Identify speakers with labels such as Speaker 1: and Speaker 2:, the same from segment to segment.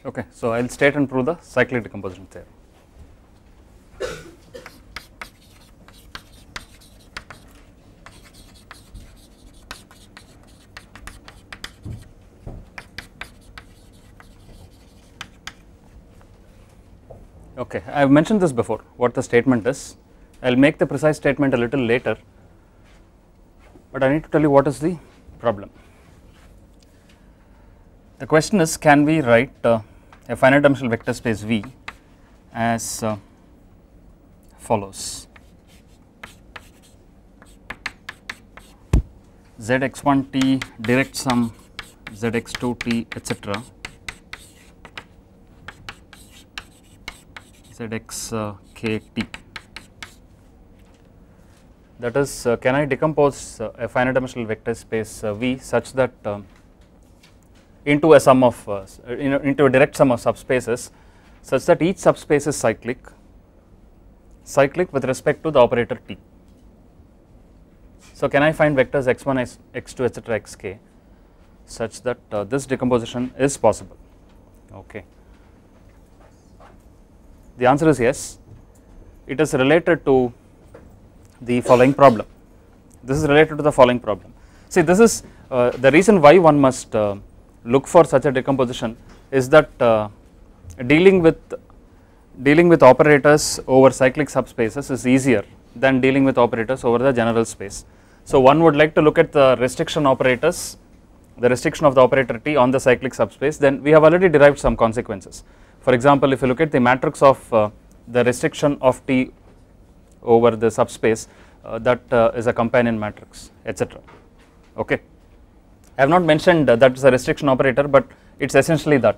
Speaker 1: Okay, so I will state and prove the cyclic decomposition theorem. Okay, I have mentioned this before, what the statement is. I will make the precise statement a little later, but I need to tell you what is the problem. The question is, can we write a finite dimensional vector space V as follows: Zx1t direct sum Zx2t etc. Zxkt. That is, can I decompose a finite dimensional vector space V such that into a sum of into a direct sum of subspaces such that each subspace is cyclic with respect to the operator T. So, can I find vectors x1, x2 etc. xk such that this decomposition is possible? Okay. The answer is yes. It is related to the following problem. This is related to the following problem. See, this is the reason why one must look for such a decomposition is that dealing with operators over cyclic subspaces is easier than dealing with operators over the general space. So, one would like to look at the restriction operators, the restriction of the operator T on the cyclic subspace, then we have already derived some consequences. For example, if you look at the matrix of the restriction of T over the subspace, that is a companion matrix, etc. Okay. I have not mentioned that is a restriction operator, but it is essentially that.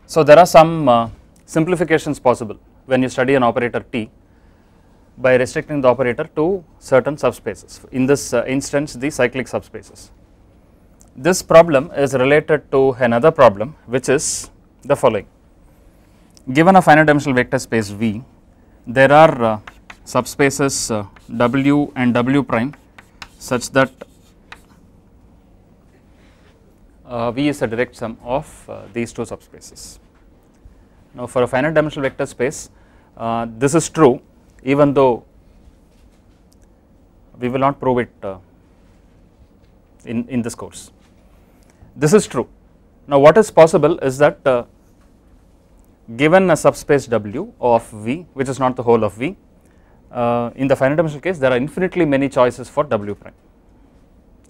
Speaker 1: So, there are some simplifications possible when you study an operator T by restricting the operator to certain subspaces, in this instance the cyclic subspaces. This problem is related to another problem, which is the following: given a finite dimensional vector space V, there are subspaces W and W prime such that V is a direct sum of these two subspaces. Now, for a finite dimensional vector space, this is true, even though we will not prove it in this course. This is true. Now, what is possible is that given a subspace W of V, which is not the whole of V, in the finite dimensional case there are infinitely many choices for W prime.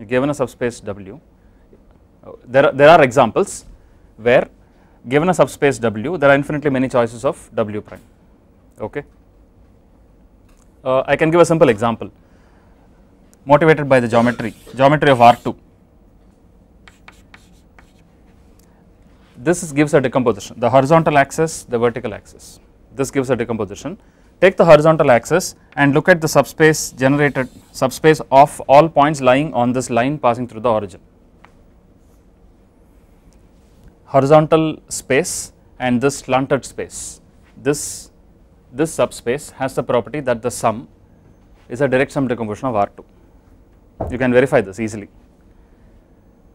Speaker 1: Given a subspace W, there are examples where given a subspace W there are infinitely many choices of W prime. Okay. I can give a simple example motivated by the geometry of R2. This gives a decomposition, the horizontal axis, the vertical axis. This gives a decomposition. Take the horizontal axis and look at the subspace of all points lying on this line passing through the origin. Horizontal space and this slanted space. This subspace has the property that the sum is a direct sum decomposition of R2. You can verify this easily.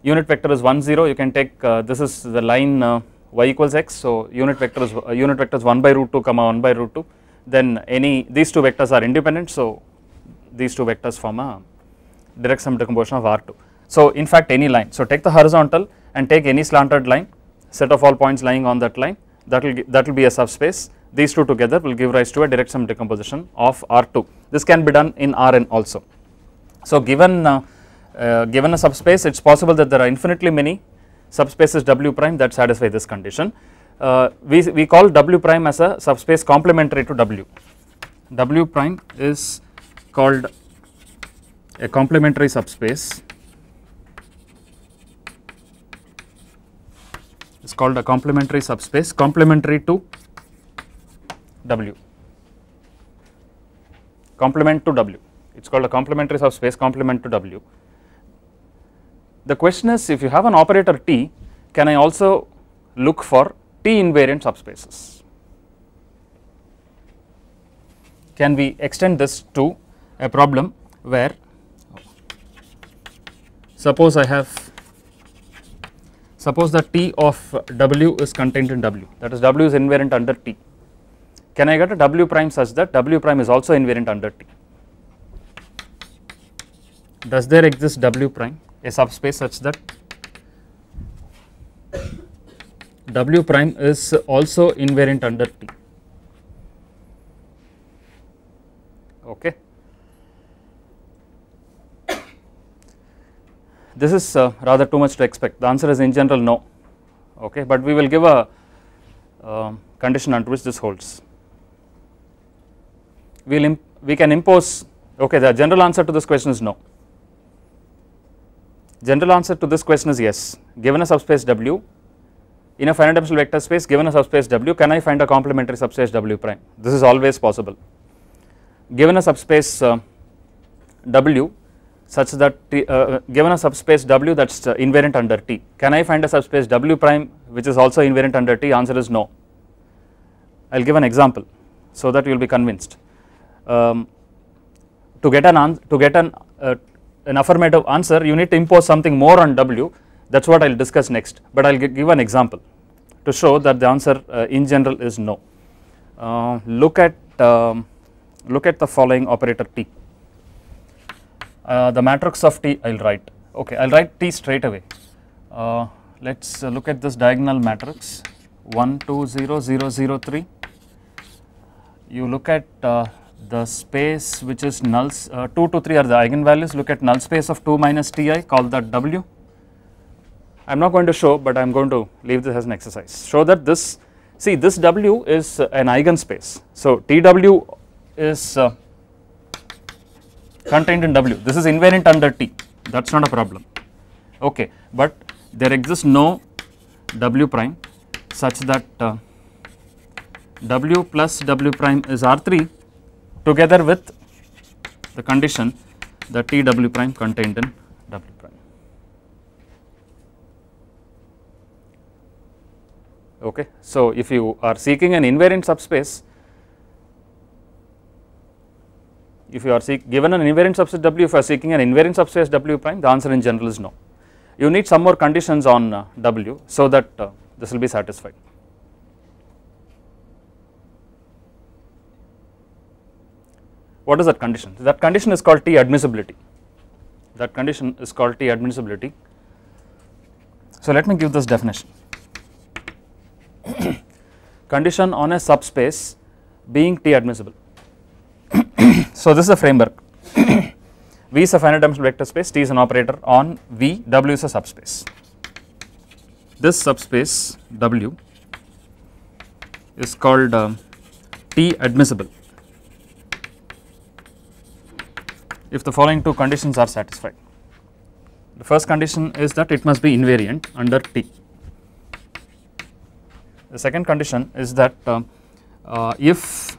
Speaker 1: Unit vector is 1 0, you can take this is the line y equals x, so unit vector is 1 by root 2 comma 1 by root 2, then these two vectors are independent, so these two vectors form a direct sum decomposition of R2. So, in fact, any line, so take the horizontal and take any slanted line, set of all points lying on that line, that will be a subspace. These two together will give rise to a direct sum decomposition of R2. This can be done in Rn also. So, given a subspace, it is possible that there are infinitely many subspaces W prime that satisfy this condition. We call W prime as a subspace complementary to W. W prime is called a complementary subspace. It is called a complementary subspace complementary to W. Complement to W. It is called a complementary subspace complement to W. The question is, if you have an operator T, can I also look for T invariant subspaces? Can we extend this to a problem where suppose I suppose that T of W is contained in W, that is W is invariant under T. Can I get a W prime such that W prime is also invariant under T? Does there exist W prime, a subspace such that W prime is also invariant under T? Okay. This is rather too much to expect. The answer is in general no. Okay, but we will give a condition under which this holds. We can impose. Okay, the general answer to this question is no. General answer to this question is yes. Given a subspace W, in a finite dimensional vector space, given a subspace W, can I find a complementary subspace W prime? This is always possible. Given a subspace W such that given a subspace W that is invariant under T, can I find a subspace W prime which is also invariant under T? Answer is no. I will give an example so that you will be convinced. To get an affirmative answer, you need to impose something more on W. That is what I will discuss next, but I will give an example to show that the answer in general is no. Look at the following operator T. The matrix of T I will write. Okay, I will write T straight away. Let us look at this diagonal matrix 1 2 0 0 0 3. You look at the space which is nulls, 2 to 3 are the eigenvalues. Look at null space of 2 minus Ti, call that W. I am not going to show, but I am going to leave this as an exercise. Show that this, see this W is an eigenspace. So TW is contained in W. This is invariant under T. That is not a problem. Okay, but there exists no W prime such that W plus W prime is R3 together with the condition that TW prime contained in W prime. Okay, so if you are seeking an invariant subspace, if you are given an invariant subspace W, if you are seeking an invariant subspace W prime, the answer in general is no. You need some more conditions on W so that this will be satisfied. What is that condition? That condition is called T admissibility. That condition is called T admissibility. So let me give this definition. Condition on a subspace being T admissible. So this is a framework. V is a finite dimensional vector space, T is an operator on V, W is a subspace. This subspace W is called T admissible if the following two conditions are satisfied. The first condition is that it must be invariant under T. The second condition is that if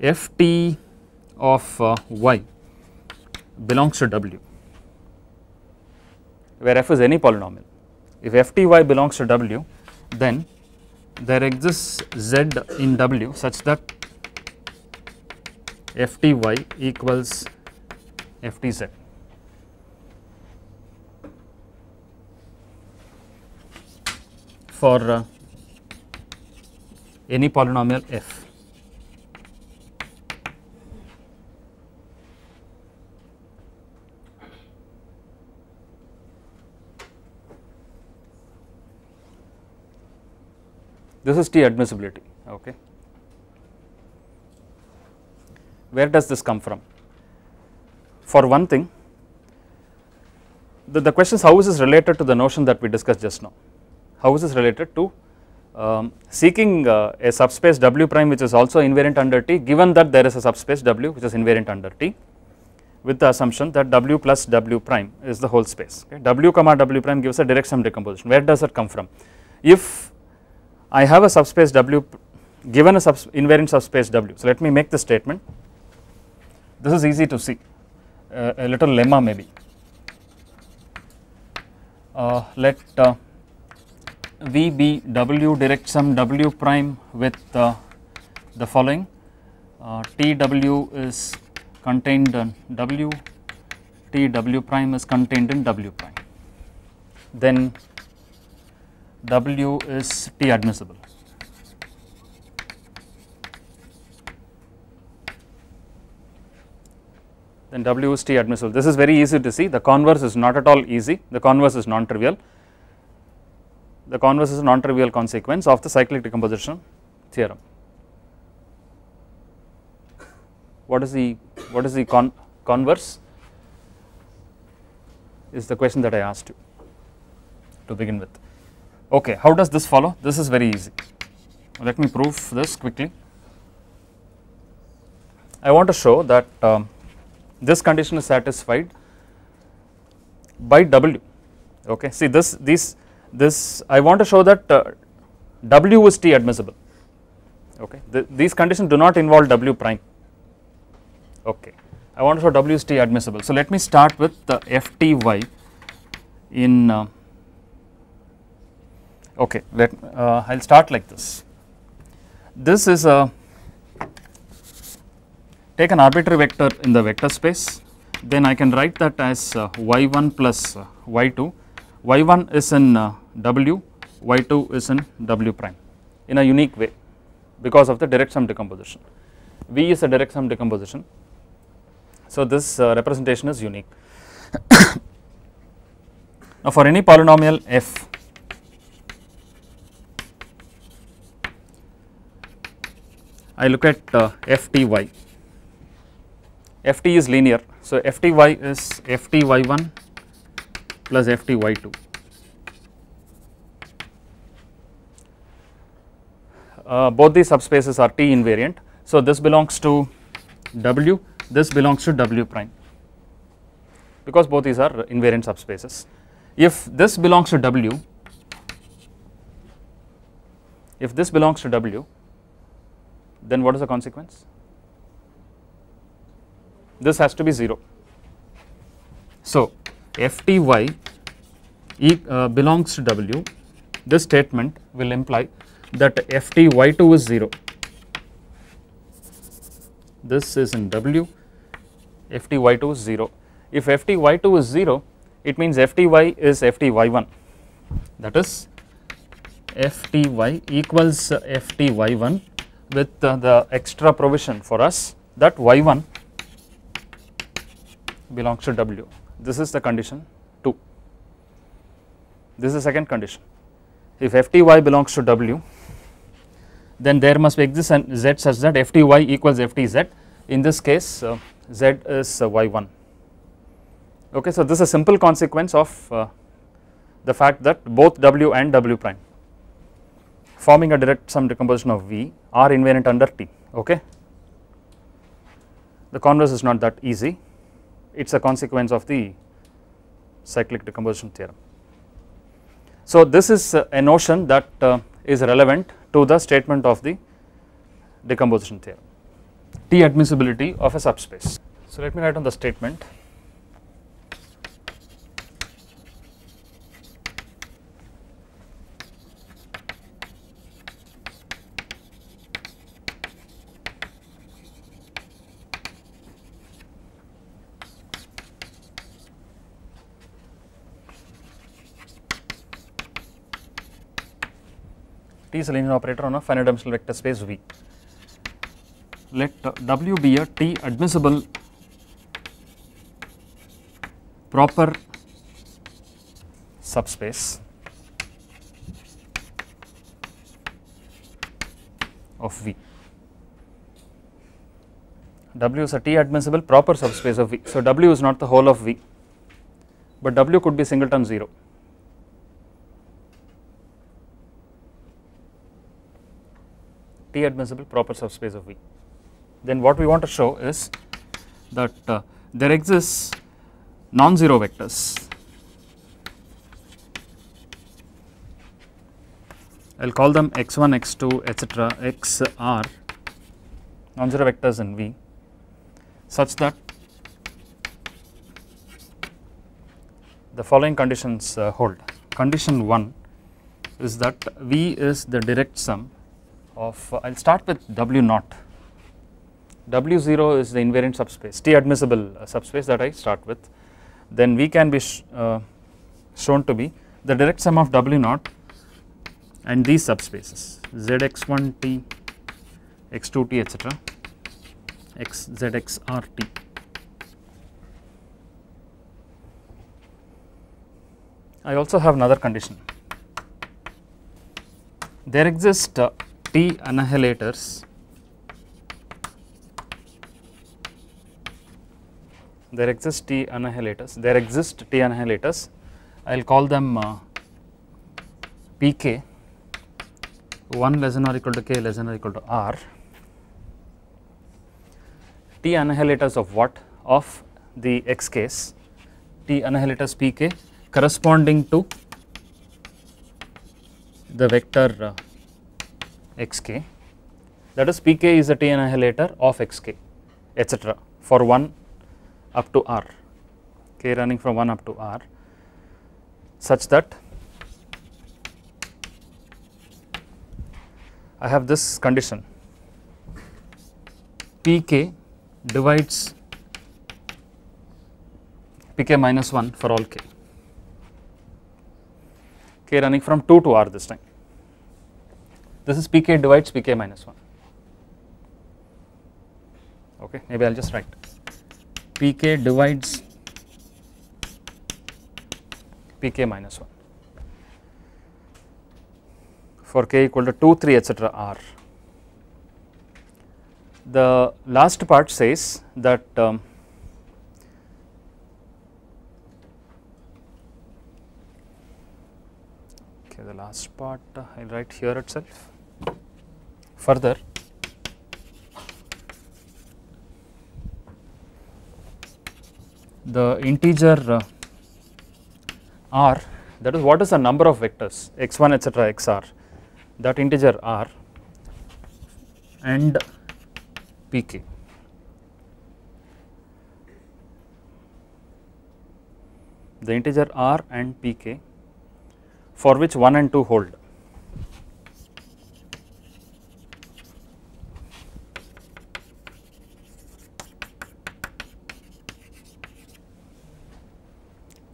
Speaker 1: Ft of y belongs to W, where f is any polynomial, if Fty belongs to W, then there exists Z in W such that Fty equals Ftz. For any polynomial f. This is T admissibility. Okay. Where does this come from? For one thing, the question is how is this related to the notion that we discussed just now? How is this related to seeking a subspace W prime which is also invariant under T, given that there is a subspace W which is invariant under T, with the assumption that W plus W prime is the whole space. Okay. W comma W prime gives a direct sum decomposition. Where does that come from? If I have a subspace W given a invariant subspace W, so let me make this statement. This is easy to see, a little lemma maybe. Let V be W direct sum W prime with the following. TW is contained in W, TW prime is contained in W prime. Then W is T admissible. Then W is T admissible. This is very easy to see. The converse is not at all easy. The converse is non-trivial. The converse is a non-trivial consequence of the cyclic decomposition theorem. What is the converse? Is the question that I asked you to begin with. Okay, how does this follow? This is very easy. Let me prove this quickly. I want to show that this condition is satisfied by W. Okay, see this I want to show that W is T admissible. Okay, these conditions do not involve W prime. Okay, I want to show W is T admissible. So let me start with the FTY in. Okay, I'll start like this. This is a take an arbitrary vector in the vector space. Then I can write that as y1 plus y2. y1 is in W, y2 is in W prime in a unique way because of the direct sum decomposition. V is a direct sum decomposition. So this representation is unique. Now for any polynomial f, I look at FTY. FT is linear, so FTY is FTY1 plus FTY2. Both these subspaces are T invariant, so this belongs to W, this belongs to W prime, because both these are invariant subspaces. If this belongs to W, then what is the consequence? This has to be 0. So FTY belongs to W. This statement will imply that FTY2 is 0. This is in W, FTY2 is 0. If FTY2 is 0, it means FTY is FTY1. That is FTY equals FTY1 with the extra provision for us that Y1 belongs to W. This is the condition 2. This is the second condition. If FTY belongs to W, then there must exist an Z such that FTY equals FTZ. In this case, Z is Y1. Okay, so this is a simple consequence of the fact that both W and W prime forming a direct sum decomposition of V are invariant under T. Okay, the converse is not that easy. It is a consequence of the cyclic decomposition theorem. So this is a notion that is relevant to the statement of the decomposition theorem, T admissibility of a subspace. So let me write on the statement. T is a linear operator on a finite dimensional vector space V. Let W be a T admissible proper subspace of V. W is a T admissible proper subspace of V. So W is not the whole of V, but W could be singleton 0. T admissible proper subspace of V. Then what we want to show is that there exists non-zero vectors. I will call them x1, x2, etc., xr, non-zero vectors in V, such that the following conditions hold. Condition 1 is that V is the direct sum of, I will start with W naught. W0 is the invariant subspace, T admissible subspace that I start with. Then V can be shown to be the direct sum of W naught and these subspaces zx1t, x2t, etc., zxrt. I also have another condition. There exist T annihilators. There exist T annihilators. I will call them Pk 1 less than or equal to k less than or equal to r. T annihilators of what? Of the x case. T annihilators Pk corresponding to the vector xk, that is Pk is the T annihilator of xk, etc., for 1 up to r, k running from 1 up to r, such that I have this condition: Pk divides Pk minus 1 for all k, k running from 2 to r this time. This is Pk divides Pk minus 1. Okay, maybe I will just write Pk divides Pk minus 1 for k equal to 2, 3, etc., r. The last part says that okay, the last part I will write here itself. Further, the integer r, that is what is the number of vectors x1, etc., xr, that integer r and Pk. The integer r and Pk for which 1 and 2 hold.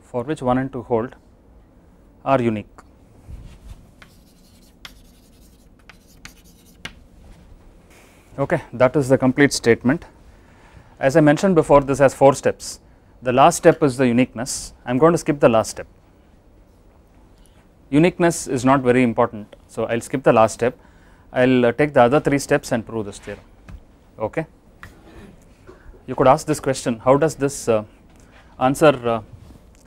Speaker 1: For which 1 and 2 hold are unique. Okay, that is the complete statement. As I mentioned before, this has 4 steps. The last step is the uniqueness. I am going to skip the last step. Uniqueness is not very important, so I will skip the last step. I will take the other 3 steps and prove this theorem. Okay. You could ask this question: how does this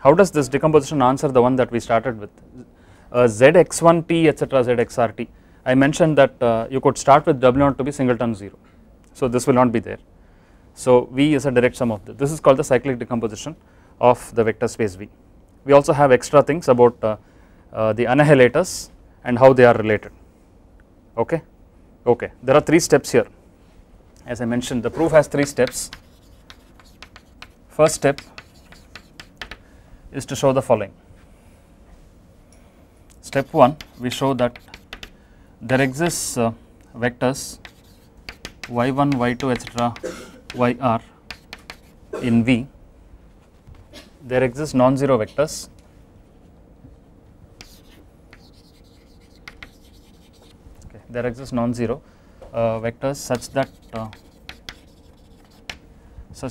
Speaker 1: how does this decomposition answer the one that we started with? Zx1t, etc., zxrt. I mentioned that you could start with W0 to be singleton 0, so this will not be there. So V is a direct sum of this. This is called the cyclic decomposition of the vector space V. We also have extra things about the annihilators and how they are related. Okay. Okay. There are 3 steps here. As I mentioned, the proof has 3 steps. First step is to show the following. Step 1, we show that there exists vectors y1, y2, etc., yr in V. There exist non-zero vectors. Okay. There exist non-zero vectors such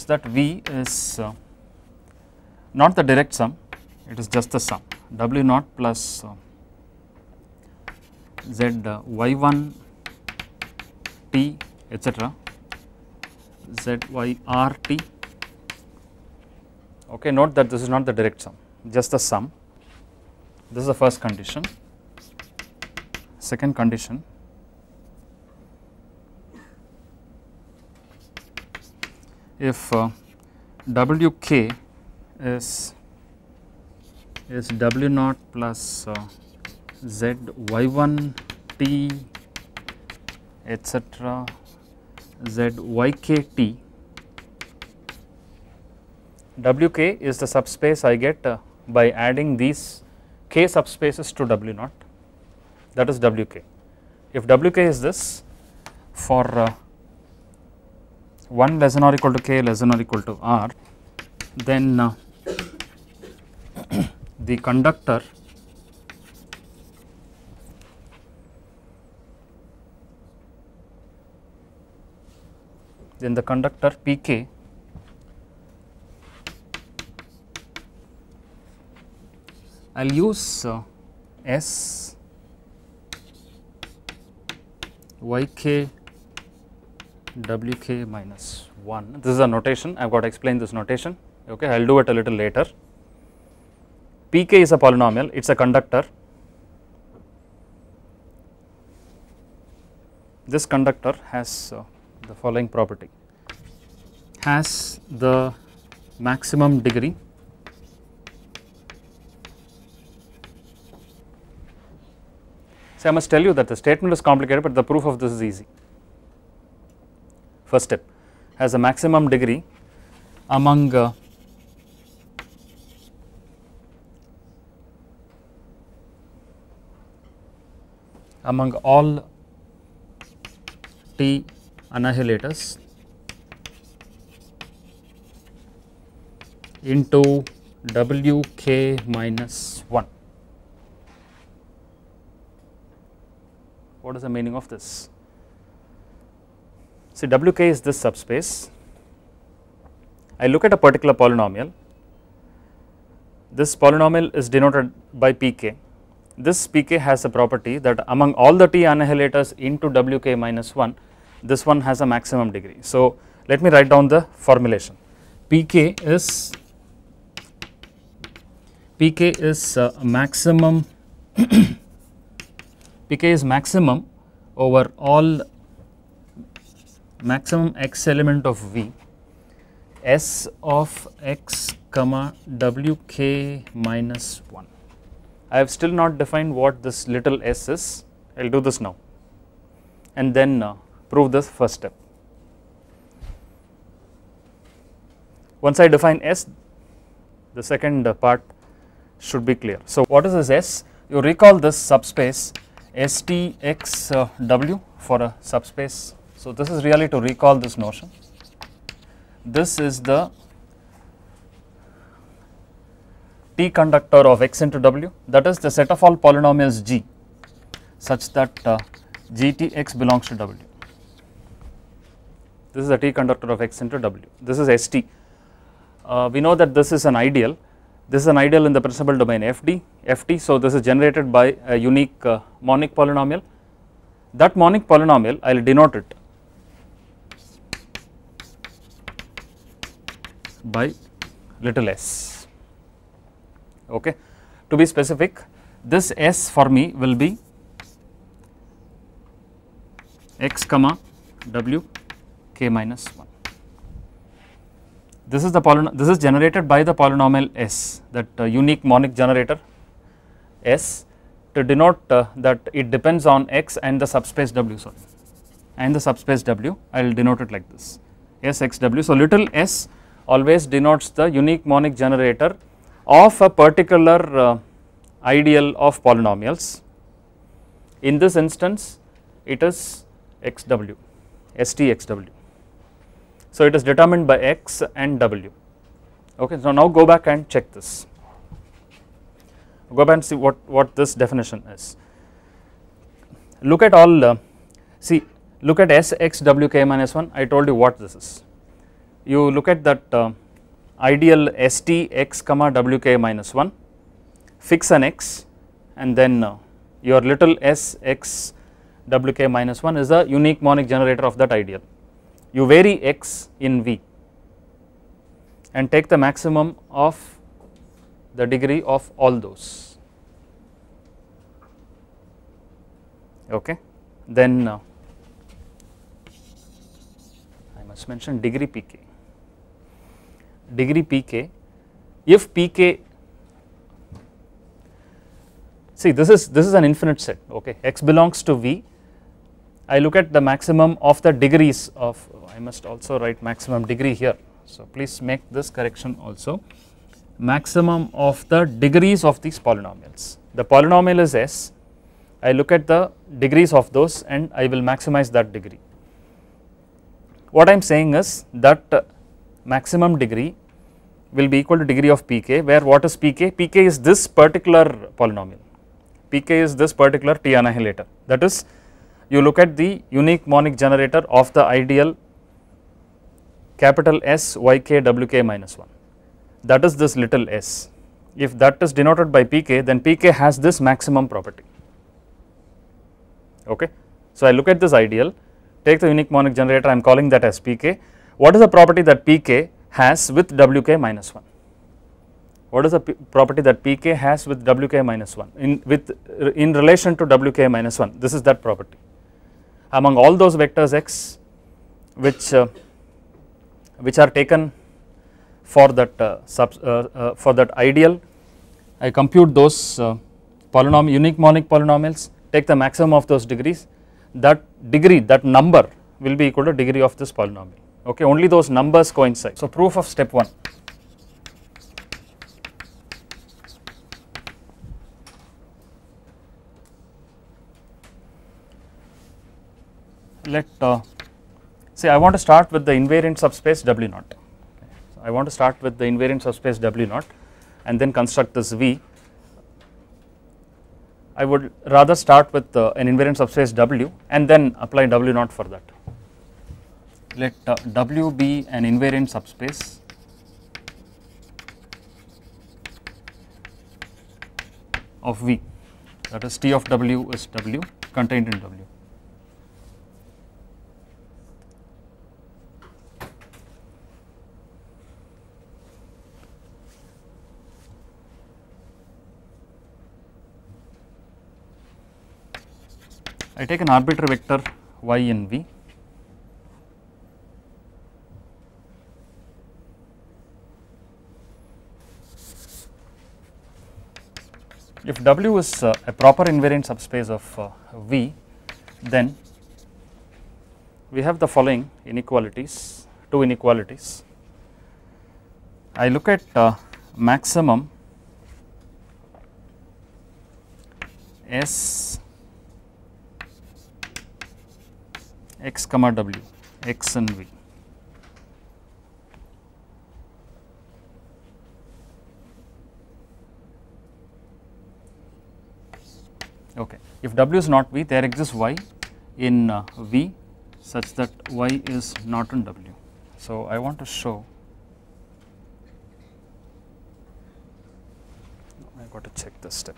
Speaker 1: that V is not the direct sum, it is just the sum W0 plus Z y1 t, etc., zyrt. Okay, note that this is not the direct sum, just the sum. This is the first condition. Second condition, if Wk is W0 plus Z y1 t, etc., zykt, Wk is the subspace I get by adding these k subspaces to W0, that is Wk. If Wk is this, for 1 less than or equal to k less than or equal to r, then the conductor then the conductor Pk I will use S Yk Wk minus 1. This is a notation, I have got to explain this notation, okay. I will do it a little later. Pk is a polynomial, it is a conductor. This conductor has the following property, has the maximum degree So, I must tell you that the statement is complicated, but the proof of this is easy. First step, has a maximum degree among all T annihilators into Wk minus 1. What is the meaning of this? See, Wk is this subspace. I look at a particular polynomial. This polynomial is denoted by Pk. This Pk has a property that among all the T annihilators into Wk minus 1, this one has a maximum degree. So, let me write down the formulation. Pk is maximum Pk is maximum over all maximum x element of V S of x comma Wk minus 1. I have still not defined what this little s is. I will do this now and then prove this first step. Once I define s, the second part should be clear. So, what is this s? You recall this subspace STXW for a subspace. So, this is really to recall this notion. This is the T conductor of x into W, that is the set of all polynomials G such that GTX belongs to W. This is the T conductor of x into W. This is ST. We know that this is an ideal. This is an ideal in the principal domain Ft. So, this is generated by a unique monic polynomial. That monic polynomial I will denote it by little s. Okay. To be specific, this s for me will be x comma W k minus 1. This is generated by the polynomial s, that unique monic generator s, to denote that it depends on x and the subspace W, and the subspace W. I will denote it like this, s x W. So, little s always denotes the unique monic generator of a particular ideal of polynomials. In this instance, it is x W, st x W. So, it is determined by x and W. Okay. So, now go back and check this. Go back and see what this definition is. Look at all, look at S x W k minus 1, I told you what this is. You look at that ideal st x comma W k minus 1, fix an x, and then your little s x W k minus 1 is a unique monic generator of that ideal. You vary x in V and take the maximum of the degree of all those. Okay. Then I must mention degree Pk. Degree Pk, if Pk, see this is an infinite set. Okay. X belongs to V. I look at the maximum of the degrees of, I must also write maximum degree here. So, please make this correction also, maximum of the degrees of these polynomials. The polynomial is S, I look at the degrees of those and I will maximize that degree. What I am saying is that maximum degree will be equal to degree of Pk, where what is Pk? Pk is this particular polynomial, Pk is this particular T annihilator, that is, you look at the unique monic generator of the ideal capital S yk wk minus 1, that is this little s. If that is denoted by pk, then pk has this maximum property. Okay. So I look at this ideal, take the unique monic generator, I am calling that as pk. What is the property that pk has with wk minus 1? What is the property that pk has with wk minus 1 in relation to wk minus 1? This is that property. Among all those vectors x which are taken for that ideal, I compute those unique monic polynomials, take the maximum of those degrees, that number will be equal to degree of this polynomial. Okay, only those numbers coincide. So proof of step 1. Let say I want to start with the invariant subspace W naught. Okay. So I want to start with the invariant subspace W naught and then construct this V. I would rather start with an invariant subspace W and then apply W naught for that. Let W be an invariant subspace of V, that is T of W is W contained in W. I take an arbitrary vector y in V. If W is a proper invariant subspace of V, then we have the following inequalities, two inequalities. I look at maximum S x comma W, x and V. Okay. If W is not V, there exists Y in V such that Y is not in W. So I want to show, I got to check this step.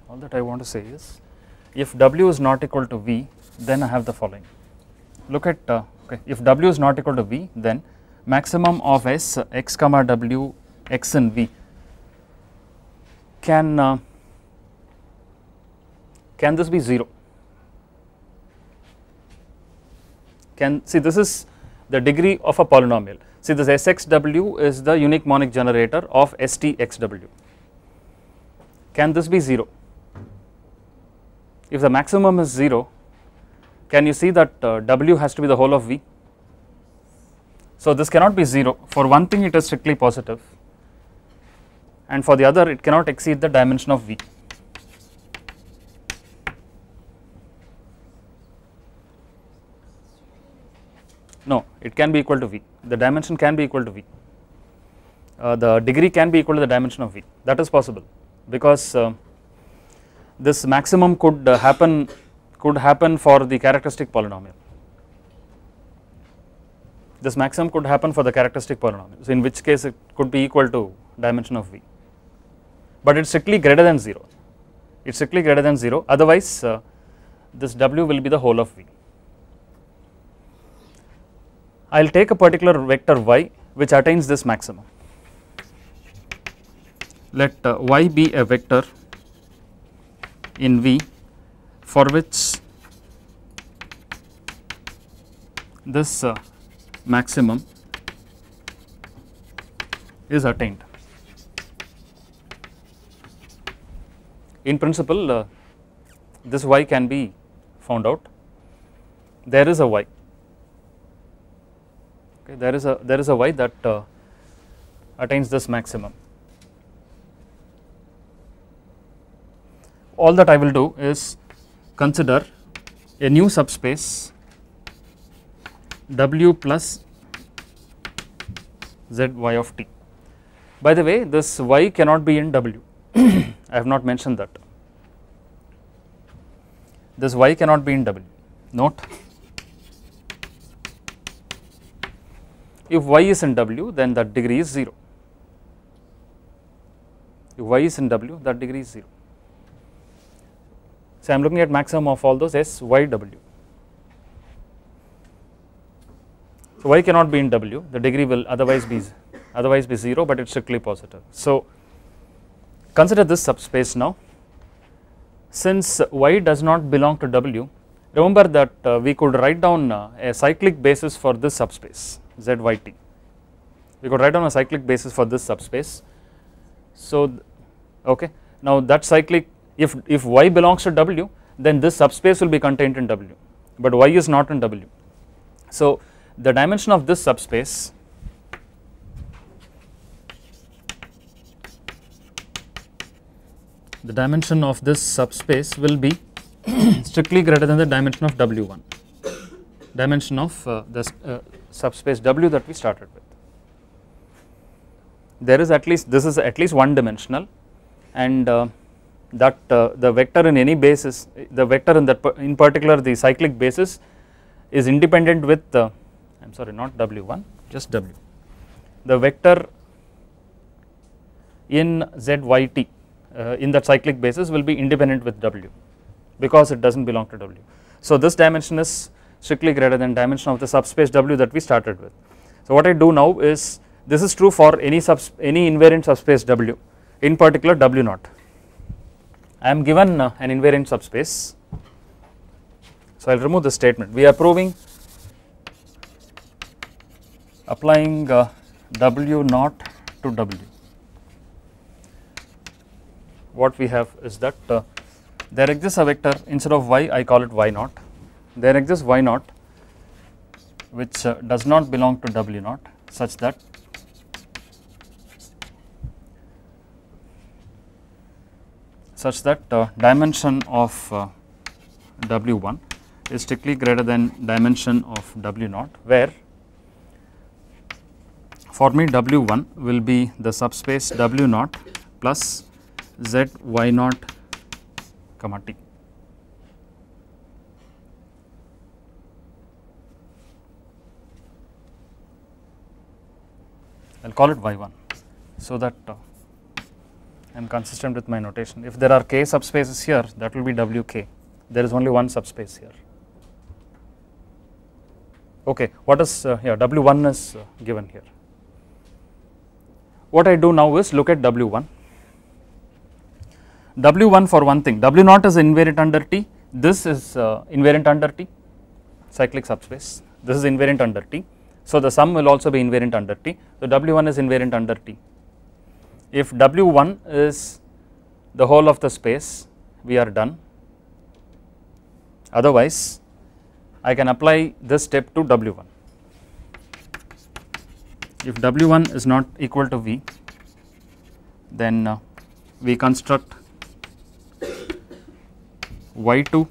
Speaker 1: All that I want to say is, if W is not equal to V, then I have the following. Look at, okay, if W is not equal to V, then maximum of S x comma W x and V can this be 0? See, this is the degree of a polynomial. See, this Sxw is the unique monic generator of Stxw. Can this be 0? If the maximum is 0, can you see that W has to be the whole of V? So this cannot be 0. For one thing it is strictly positive, and for the other it cannot exceed the dimension of V. No, it can be equal to V. The dimension can be equal to V. The degree can be equal to the dimension of V. That is possible because this maximum could happen for the characteristic polynomial. This maximum could happen for the characteristic polynomial, so in which case it could be equal to dimension of V, but it is strictly greater than 0. It is strictly greater than 0, otherwise this W will be the whole of V. I will take a particular vector y which attains this maximum. Let y be a vector in V for which this maximum is attained. In principle, this y can be found out. There is a y. Okay, there is a y that attains this maximum. All that I will do is consider a new subspace W plus Z y of t. By the way, this y cannot be in W. I have not mentioned that. This y cannot be in W. Note, if y is in W, then that degree is 0. If y is in W, that degree is 0. So I am looking at maximum of all those S, Y, W. So y cannot be in W, the degree will otherwise be 0, but it is strictly positive. So consider this subspace now. Since y does not belong to W, remember that we could write down a cyclic basis for this subspace ZYT. We could write down a cyclic basis for this subspace. So okay, now that cyclic, if y belongs to W, then this subspace will be contained in W, but y is not in W. So the dimension of this subspace will be strictly greater than the dimension of W1, dimension of the subspace W that we started with. There is this is at least one dimensional, and that the vector in any basis, the vector in that in particular the cyclic basis is independent with I am sorry, not W1, just W. The vector in ZYT in that cyclic basis will be independent with W, because it does not belong to W. So this dimension is strictly greater than dimension of the subspace W that we started with. So what I do now is, this is true for any invariant subspace W, in particular W0. I am given an invariant subspace, so I will remove this statement. We are proving applying W0 to W. What we have is that there exists a vector, instead of y I call it y0, there exists y0 which does not belong to W0, such that dimension of W1 is strictly greater than dimension of W0, where for me W1 will be the subspace W0 plus ZY0 comma T. I will call it Y1, so that I am consistent with my notation. If there are k subspaces here, that will be Wk. There is only one subspace here. Okay, what is W1 is given here. What I do now is look at W1. W1 for one thing, W0 is invariant under T, this is invariant under T, cyclic subspace, this is invariant under T. So the sum will also be invariant under T, so W1 is invariant under T. If W1 is the whole of the space, we are done. Otherwise, I can apply this step to W1. If W1 is not equal to V, then we construct Y2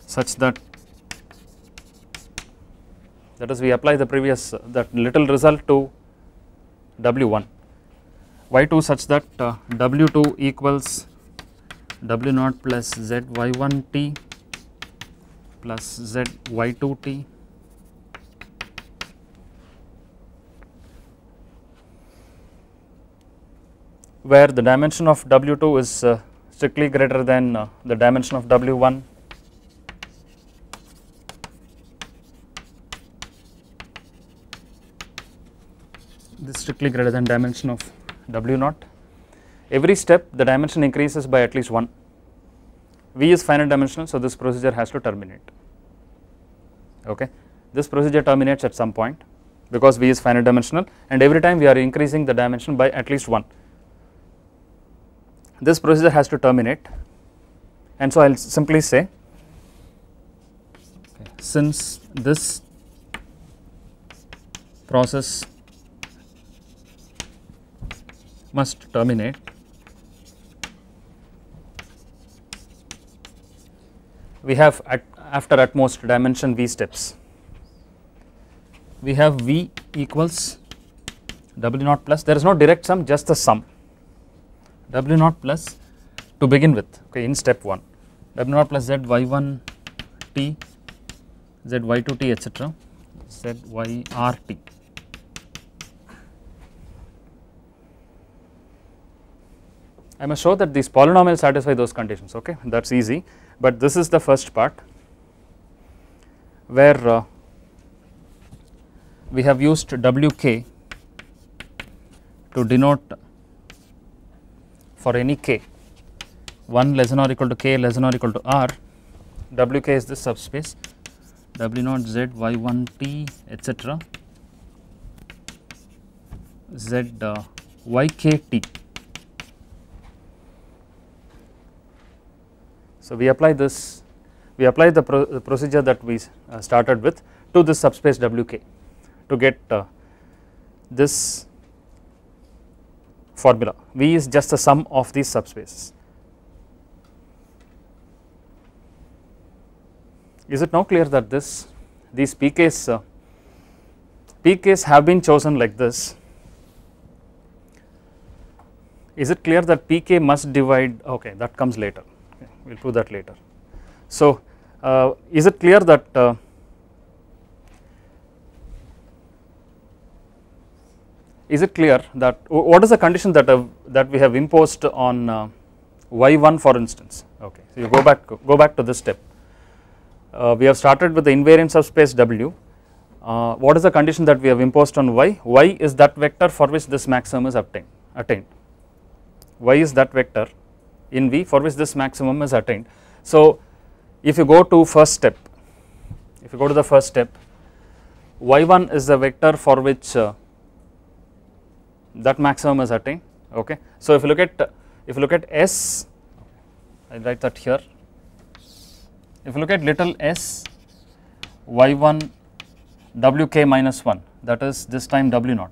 Speaker 1: such that is we apply the previous that little result to W1, Y2 such that W2 equals W0 plus ZY1T plus ZY2T where the dimension of W2 is strictly greater than the dimension of W1. This is strictly greater than dimension of W0. Every step the dimension increases by at least 1. V is finite dimensional, so this procedure has to terminate. Okay, this procedure terminates at some point because V is finite dimensional, and every time we are increasing the dimension by at least 1. This procedure has to terminate, and so I will simply say, okay, since this process must terminate, we have after at most dimension V steps, we have V equals W naught plus, there is no direct sum, just the sum, W naught plus to begin with, okay, in step 1, W naught plus Z y1 t, Z y2 t, etc., Z y r t. I must show that these polynomials satisfy those conditions, okay, that is easy, but this is the first part where we have used Wk to denote for any k 1 less than or equal to k less than or equal to r, Wk is this subspace W naught Z y1 t, etc., Z yk t. So, we apply this, we apply the procedure that we started with to this subspace Wk to get this formula. V is just the sum of these subspaces. Is it now clear that these pk's have been chosen like this? Is it clear that pk must divide, okay, that comes later, okay, we will prove that later. So, is it clear that what is the condition that we have imposed on y1 for instance? Okay, so you go back to this step. We have started with the invariant subspace W. What is the condition that we have imposed on y? Y is that vector for which this maximum is attained. Y is that vector in V for which this maximum is attained. So, if you go to first step, if you go to the first step, y1 is the vector for which that maximum is attained. Okay. So, if you look at S, I will write that here. If you look at little s y1 wk minus 1, that is this time W naught,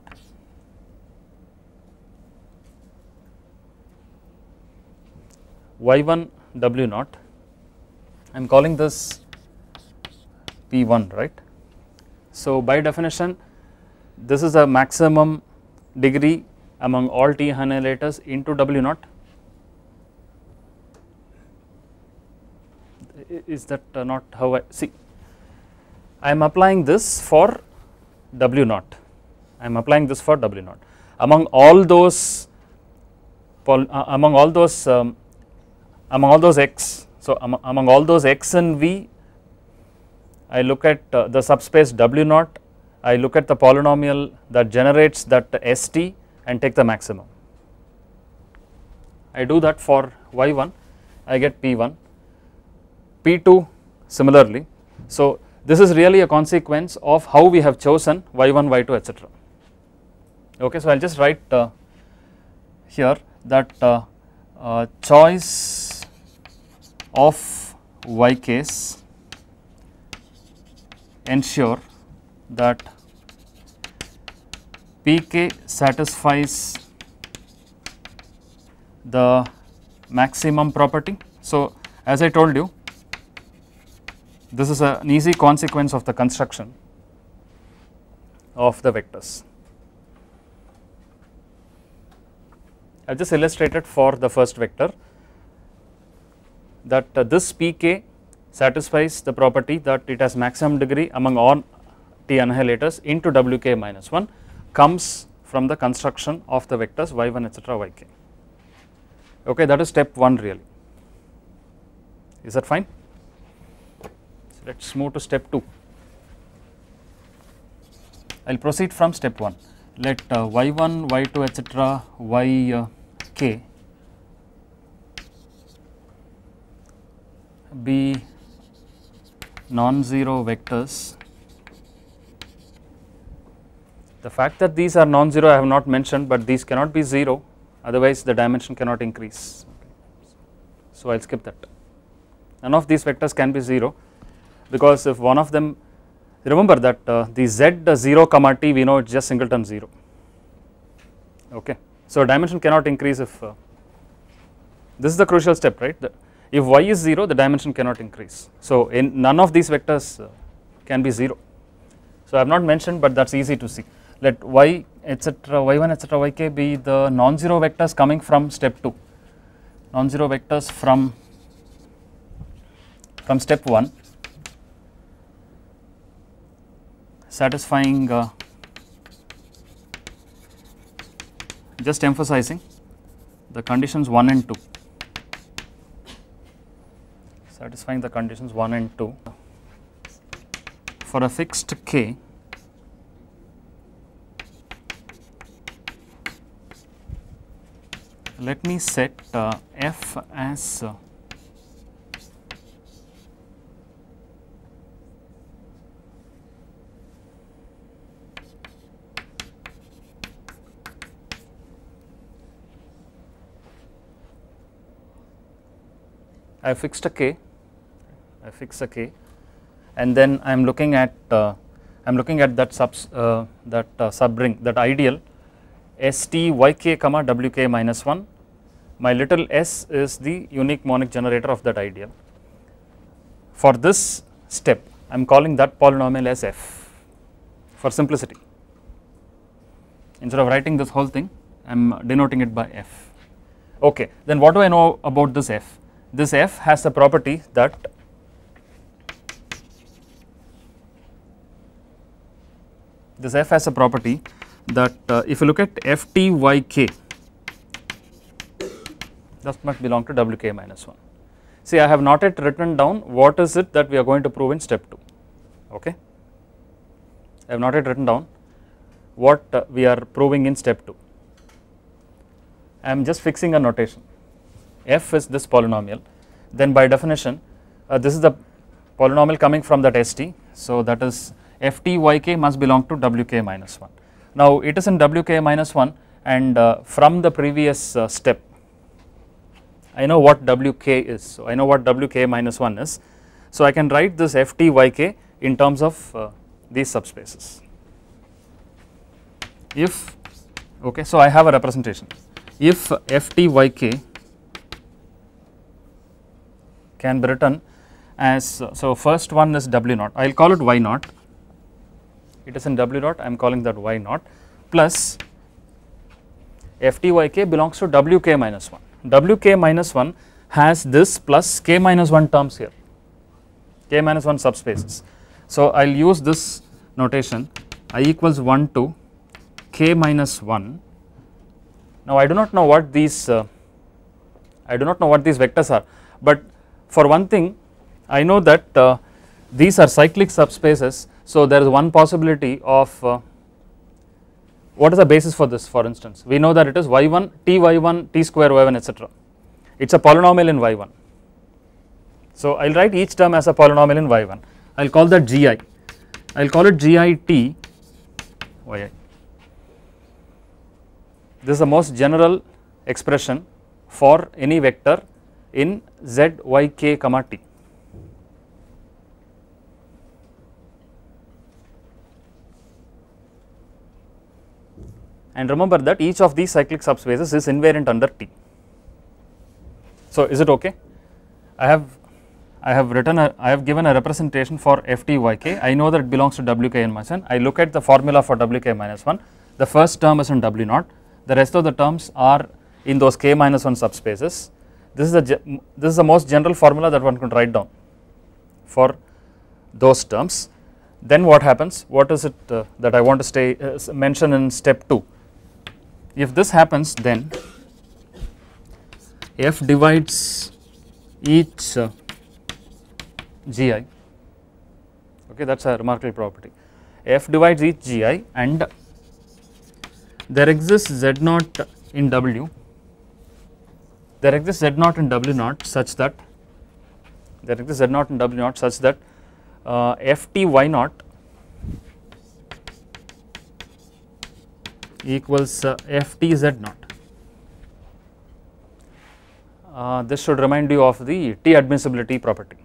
Speaker 1: y1 W naught, I am calling this P1, right. So, by definition this is a maximum degree among all T annihilators into W naught. Is that not how I see? I am applying this for W naught. I am applying this for W naught among all those x. So, among all those x in V, I look at the subspace W naught. I look at the polynomial that generates that ST and take the maximum. I do that for y1, I get P1. P2 similarly. So, this is really a consequence of how we have chosen y1, y2, etc. Okay, so, I will just write here that choice of yks ensure that pk satisfies the maximum property. So, as I told you, this is an easy consequence of the construction of the vectors. I have just illustrated for the first vector that this pk satisfies the property that it has maximum degree among all T annihilators into wk minus 1 comes from the construction of the vectors y1 etc. yk. Okay, that is step 1 really. Is that fine? Let us move to step 2. I will proceed from step 1. Let y1, y2 etc. yk be non-zero vectors. The fact that these are non-zero I have not mentioned, but these cannot be 0, otherwise the dimension cannot increase. So, I will skip that. None of these vectors can be 0, because if one of them, remember that the z 0 comma t, we know it is just singleton 0. Okay. So, dimension cannot increase if this is the crucial step, right. If y is 0, the dimension cannot increase. So, none of these vectors can be 0. So, I have not mentioned, but that is easy to see. let y etc. y1 etc. yk be the non-zero vectors coming from step 2, non-zero vectors from step 1 satisfying just emphasizing the conditions 1 and 2, satisfying the conditions 1 and 2 for a fixed k let me set f as I fixed a k, I fix a k, and then I am looking at that subring, that ideal st yk comma wk minus 1. My little s is the unique monic generator of that ideal. For this step, I am calling that polynomial as f for simplicity. Instead of writing this whole thing, I am denoting it by f. Okay, then what do I know about this f? This f has the property that if you look at ftyk, that must belong to wk minus 1. See, I have not yet written down what is it that we are going to prove in step 2. Okay, I have not yet written down what we are proving in step 2. I am just fixing a notation. F is this polynomial, then by definition this is the polynomial coming from that st, so that is ftyk must belong to wk minus 1. Now it is in wk minus 1, and from the previous step I know what wk is, so I know what wk minus 1 is, so I can write this ftyk in terms of these subspaces. If, okay, so I have a representation, if ftyk can be written as, so first one is w naught, I will call it y naught, it is in w naught, I am calling that y naught, plus ftyk belongs to wk minus 1. Wk minus 1 has this plus k minus 1 terms here, k minus 1 subspaces. So I will use this notation, I equals 1 to k minus 1. Now I do not know what these vectors are, but for one thing I know that these are cyclic subspaces, so there is one possibility of what is the basis for this. For instance, we know that it is y1 ty1 t square y1 etc. It is a polynomial in y1, so I will write each term as a polynomial in y1. I will call that gi, I will call it gi t yi. This is the most general expression for any vector in z yk comma t. And remember that each of these cyclic subspaces is invariant under T. So is it okay? I have given a representation for ftyk. I know that it belongs to wk minus 1. I look at the formula for wk minus 1. The first term is in w naught. The rest of the terms are in those k minus 1 subspaces. This is the most general formula that one can write down for those terms. Then what happens? What is it that I want to mention in step 2? If this happens, then f divides each gi. Okay, that is a remarkable property. F divides each gi, and there exists z naught in w. There exists z naught in w naught such that ft y naught equals ft z naught. This should remind you of the T admissibility property.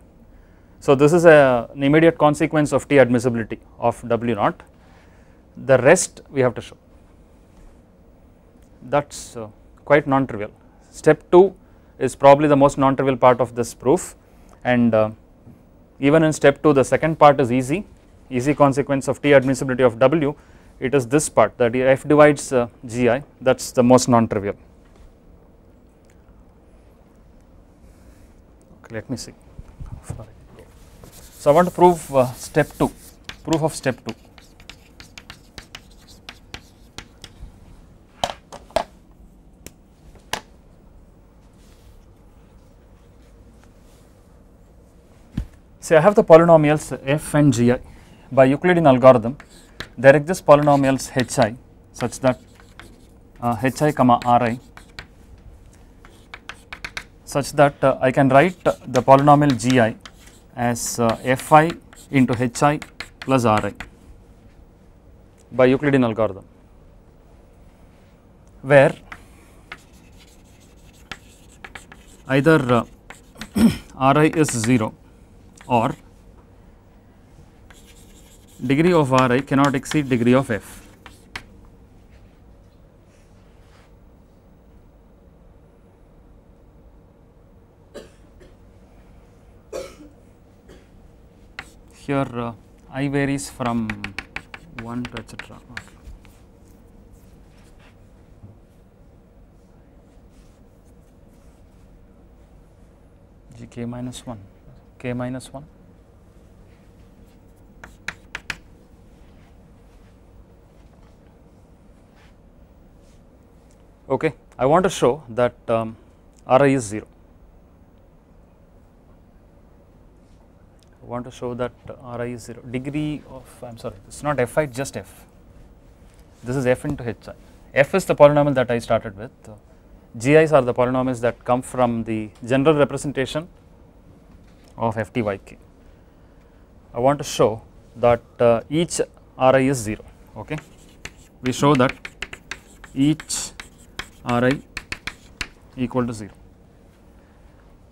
Speaker 1: So this is an immediate consequence of T admissibility of w naught. The rest we have to show. That is quite non-trivial. Step 2 is probably the most non-trivial part of this proof, and even in step 2 the second part is easy consequence of T admissibility of W. it is this part, that f divides gi, that is the most non-trivial. Okay, let me see. So I want to prove step 2, proof of step 2. Say I have the polynomials f and gi. By Euclidean algorithm, there exist polynomials hi such that hi comma ri, such that I can write the polynomial gi as fi into hi plus ri by Euclidean algorithm, where either ri is 0 or degree of ri cannot exceed degree of f. Here I varies from 1 to etc. G k minus 1, k minus 1. Okay, I want to show that Ri is 0. I want to show that Ri is 0. Degree of, I am sorry, it is not fi, just f. This is f into hi. F is the polynomial that I started with. Gi's are the polynomials that come from the general representation of f t y k. I want to show that each Ri is 0. Okay, we show that each Ri equal to 0.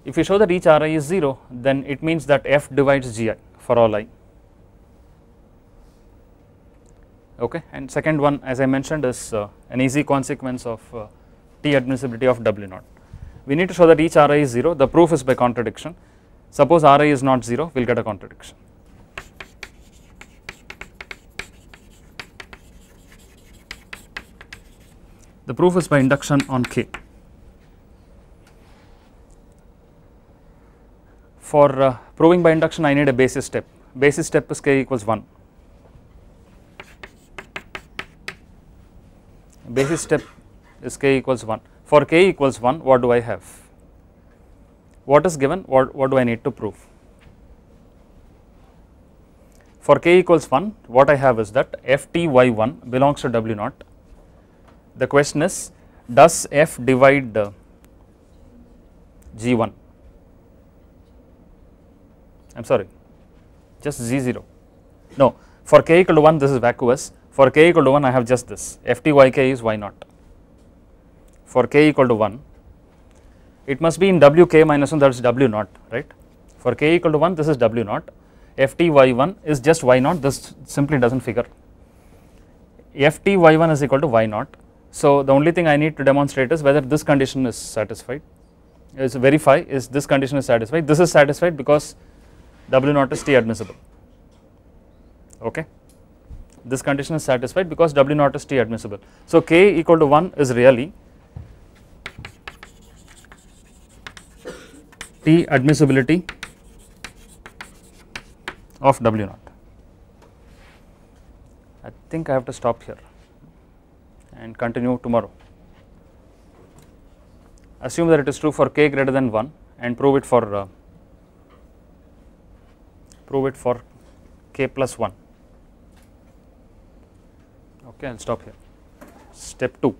Speaker 1: If we show that each Ri is 0, then it means that f divides gi for all I. Okay, and second one, as I mentioned, is an easy consequence of T admissibility of W naught. We need to show that each Ri is 0. The proof is by contradiction. Suppose Ri is not 0, we will get a contradiction. The proof is by induction on K. For proving by induction, I need a basis step. Basis step is K equals 1. Basis step is K equals 1. For K equals 1, what do I have? What is given? What do I need to prove? For K equals 1, what I have is that FTY1 belongs to W naught. The question is, does F divide G1? I am sorry, just Z0. No, for K equal to 1, this is vacuous. For K equal to 1, I have just this. FTYK is Y naught. For K equal to 1, it must be in WK minus 1, that is W naught, right? For K equal to 1, this is W naught. FTY1 is just Y naught, this simply does not figure. FTY1 is equal to Y naught. So the only thing I need to demonstrate is whether this condition is satisfied, is verify is this condition is satisfied. This is satisfied because W naught is T admissible. Okay, this condition is satisfied because W naught is T admissible. So K equal to 1 is really T admissibility of W naught. I think I have to stop here and continue tomorrow. Assume that it is true for K greater than 1 and prove it for K plus 1. Okay, I will stop here. Step 2.